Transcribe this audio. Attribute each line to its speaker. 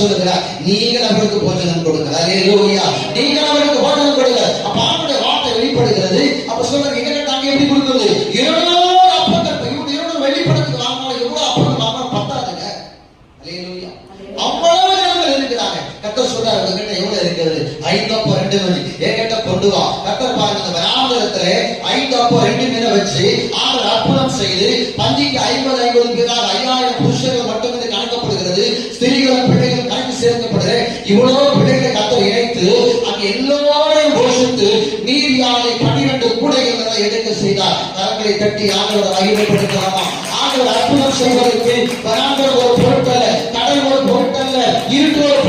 Speaker 1: சொல்லுகிறார், நீங்கள் அவருக்கு போஜனம் கொடுங்க. அல்லேலூயா. நீங்கள் அவருக்கு போஜனம் கொடுங்க. அப்ப ஆண்டவருடைய வார்த்தை வெளிப்படுகிறது. அப்ப சொல்றாங்க, எங்க நாங்க எப்படி கொடுக்கிறது? 200 அப்பங்கள், இவங்க வெளிப்படுத்துறது வாங்கினாலும் எவ்வளவு அப்பங்கள் வாங்கினாலும் பத்தாதுங்க. அல்லேலூயா. அவ்வளவு ஜனங்கள் இருக்கிறாங்க. கர்த்தர் சொல்றாரு, உங்ககிட்ட எவ்வளவு இருக்கிறது? 5 அப்பம் 2 மணி என்கிட்ட கொண்டு வா. கர்த்தர் பாருங்க, இந்த வராந்தரத்திலே 5 அப்பம் 2 மீனை வச்சு ஆண்டவர் அற்புதம் செய்து பந்திக்கு 50 பேராக 5000 புருஷர்கள் மட்டும் இது கணக்கப்படுகிறது. ஸ்திரீகளும் பிள்ளைகளும் கணக்கு சேர்க்கப்படுது. இவ்வளவு பிள்ளைகளை கர்த்தர் இணைத்து அங்க எல்லோரையும் போஷித்து மீதியாலை 12 கூடைகளை எடுக்க செய்தார். கரங்களை தட்டி ஆண்டவரை மகிமைப்படுத்தலாமா? ஆண்டவர் அற்புதம் செய்வதற்கு வராந்தரம் ஒரு பொருட்டல்ல, கடல் ஒரு பொருட்டல்ல, இருட்டு ஒரு